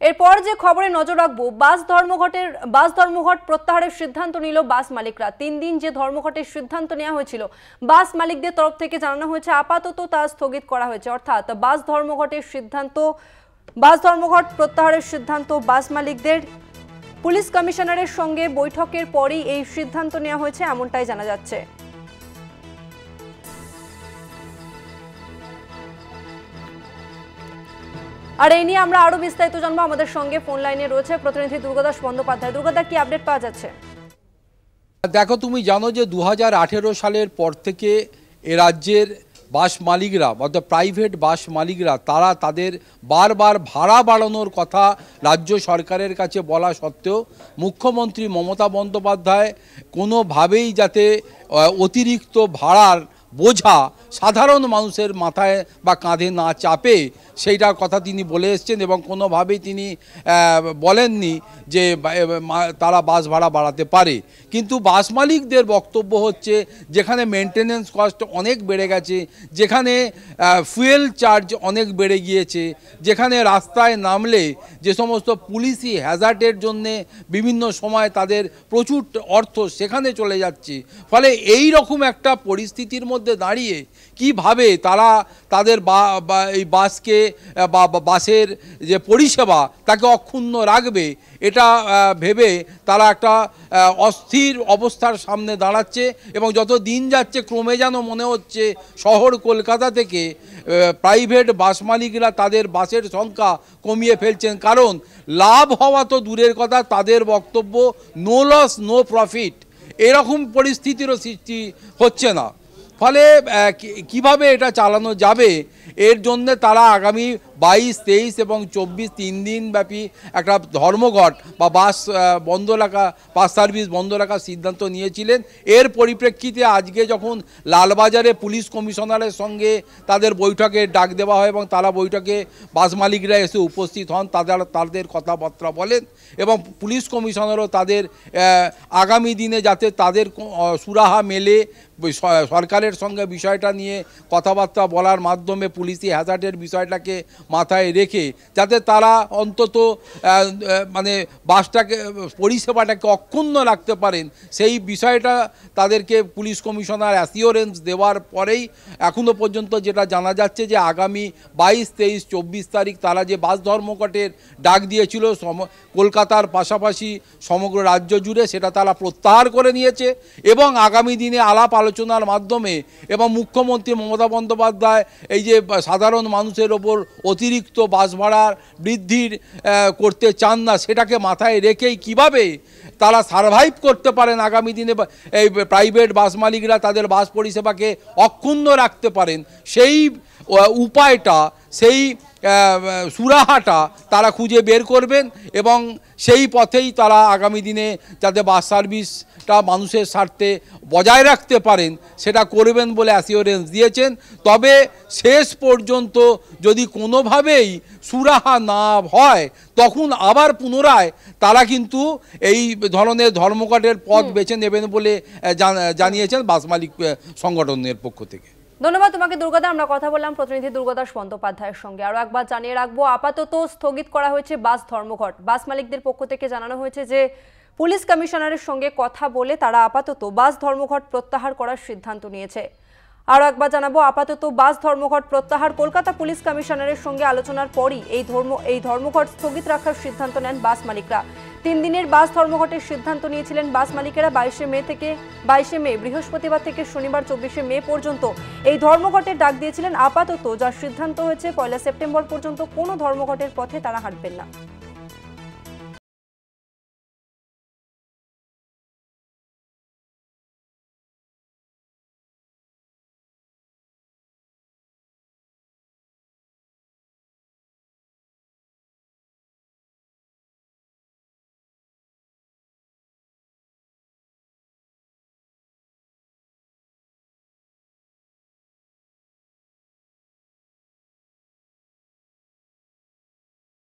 এরপর যে খবরে নজর রাখবো, বাস ধর্মঘট প্রত্যাহারের সিদ্ধান্ত নিল বাস মালিকরা। 3 দিন যে ধর্মঘটের সিদ্ধান্ত নেওয়া হয়েছিল, বাস মালিকদের তরফ থেকে জানানো হয়েছে আপাতত তা স্থগিত করা হয়েছে। অর্থাৎ বাস ধর্মঘট প্রত্যাহারের সিদ্ধান্ত বাস মালিকদের। পুলিশ কমিশনারের সঙ্গে বৈঠকের পরই এই সিদ্ধান্ত নেওয়া হয়েছে, এমনটাই জানা যাচ্ছে। আর এই নিয়ে আমরা আরো বিস্তারিত জানবো। আমাদের সঙ্গে ফোন লাইনে রয়েছে প্রতিনিধি দুর্গাদাস বন্দ্যোপাধ্যায়। দুর্গাদা, কি আপডেট পাওয়া যাচ্ছে? দেখো, তুমি জানো যে 2018 সালের পর থেকে এ রাজ্যের বাস মালিকরা অর্থাৎ প্রাইভেট বাস মালিকরা তারা তাদের বারবার ভাড়া বাড়ানোর কথা রাজ্য সরকারের কাছে বলা সত্ত্বেও মুখ্যমন্ত্রী মমতা বন্দ্যোপাধ্যায় কোনোভাবেই যাতে অতিরিক্ত ভাড়ার বোঝা সাধারণ মানুষের মাথায় বা কাঁধে না চাপে সেইটার কথা তিনি বলে এসছেন এবং কোনোভাবেই তিনি বলেননি যে তারা বাস ভাড়া বাড়াতে পারে। কিন্তু বাস মালিকদের বক্তব্য হচ্ছে যেখানে মেনটেনেন্স কস্ট অনেক বেড়ে গেছে, যেখানে ফুয়েল চার্জ অনেক বেড়ে গিয়েছে, যেখানে রাস্তায় নামলে যে সমস্ত পুলিশি হ্যাজার্ডের জন্যে বিভিন্ন সময় তাদের প্রচুর অর্থ সেখানে চলে যাচ্ছে, ফলে এই রকম একটা পরিস্থিতির মধ্যে দাঁড়িয়ে কিভাবে তারা তাদের এই বাসকে বা বাসের যে পরিষেবা তাকে অক্ষুণ্ণ রাখবে, এটা ভেবে তারা একটা অস্থির অবস্থার সামনে দাঁড়াচ্ছে। এবং যত দিন যাচ্ছে ক্রমে যেন মনে হচ্ছে শহর কলকাতা থেকে প্রাইভেট বাস মালিকরা তাদের বাসের সংখ্যা কমিয়ে ফেলছেন। কারণ লাভ হওয়া তো দূরের কথা, তাদের বক্তব্য নো লস নো প্রফিট, এরকম পরিস্থিতিরও সৃষ্টি হচ্ছে না। ফলে কিভাবে এটা চালানো যাবে এর জন্য তারা আগামী 22, 23 এবং 24 3 দিন ব্যাপী একটা ধর্মঘট বা বাস সার্ভিস বন্ধ রাখার সিদ্ধান্ত নিয়েছিলেন। এর পরিপ্রেক্ষিতে আজকে যখন লালবাজারে পুলিশ কমিশনারের সঙ্গে তাদের বৈঠকে ডাক দেওয়া হয় এবং তারা বৈঠকে বাস মালিকরা এসে উপস্থিত হন, তাদের কথাবার্তা বলেন এবং পুলিশ কমিশনারও তাদের আগামী দিনে যাতে তাদের সুরাহা মেলে সরকারের সঙ্গে বিষয়টা নিয়ে কথাবার্তা বলার মাধ্যমে পুলিশি হ্যাজার্ডের বিষয়টাকে মাথায় রেখে যাতে তারা অন্তত মানে পরিষেবাটাকে অক্ষুণ্ণ রাখতে পারেন, সেই বিষয়টা তাদেরকে পুলিশ কমিশনার অ্যাসিওরেন্স দেওয়ার পরেই এখনও পর্যন্ত যেটা জানা যাচ্ছে যে আগামী 22, 23, 24 তারিখ তারা যে বাস ধর্মঘটের ডাক দিয়েছিল কলকাতার পাশাপাশি সমগ্র রাজ্য জুড়ে, সেটা তারা প্রত্যাহার করে নিয়েছে এবং আগামী দিনে আলাপ আলোচনার মাধ্যমে এবং মুখ্যমন্ত্রী মমতা বন্দ্যোপাধ্যায় এই যে সাধারণ মানুষের ওপর অতিরিক্ত বাস ভাড়ার বৃদ্ধির করতে চান না, সেটাকে মাথায় রেখেই কিভাবে তারা সারভাইভ করতে পারেন আগামী দিনে এই প্রাইভেট বাস মালিকরা তাদের বাস পরিষেবাকে অক্ষুণ্ণ রাখতে পারেন, সেই উপায়টা সেই সুরাহাটা তারা খুঁজে বের করবেন এবং সেই পথেই তারা আগামী দিনে যাতে বাস সার্ভিসটা মানুষের স্বার্থে বজায় রাখতে পারেন সেটা করবেন বলে অ্যাসিওরেন্স দিয়েছেন। তবে শেষ পর্যন্ত যদি কোনোভাবেই সুরাহা না হয় তখন আবার পুনরায় তারা কিন্তু এই ধরনের ধর্মঘটের পথ বেছে নেবেন বলে জানিয়েছেন বাস মালিক সংগঠনের পক্ষ থেকে। ধন্যবাদ তোমাকে দুর্গাদা। আমরা কথা বললাম প্রতিনিধি দুর্গাদাস বন্দ্যোপাধ্যায়ের সঙ্গে। আরও একবার জানিয়ে রাখবো, আপাতত স্থগিত করা হয়েছে বাস ধর্মঘট। বাস মালিকদের পক্ষ থেকে জানানো হয়েছে যে পুলিশ কমিশনারের সঙ্গে কথা বলে তারা আপাতত বাস ধর্মঘট প্রত্যাহার করার সিদ্ধান্ত নিয়েছে। আরও একবার জানাবো, আপাতত বাস ধর্মঘট প্রত্যাহার। কলকাতা পুলিশ কমিশনারের সঙ্গে আলোচনার পরই এই ধর্মঘট স্থগিত রাখার সিদ্ধান্ত নেন বাস মালিকরা। 3 দিনের বাস ধর্মঘটের সিদ্ধান্ত নিয়েছিলেন বাস মালিকেরা। 22 মে বৃহস্পতিবার থেকে শনিবার 24 মে পর্যন্ত এই ধর্মঘটের ডাক দিয়েছিলেন। আপাতত যার সিদ্ধান্ত হয়েছে 1 সেপ্টেম্বর পর্যন্ত কোনো ধর্মঘটের পথে তারা হাঁটবেন না।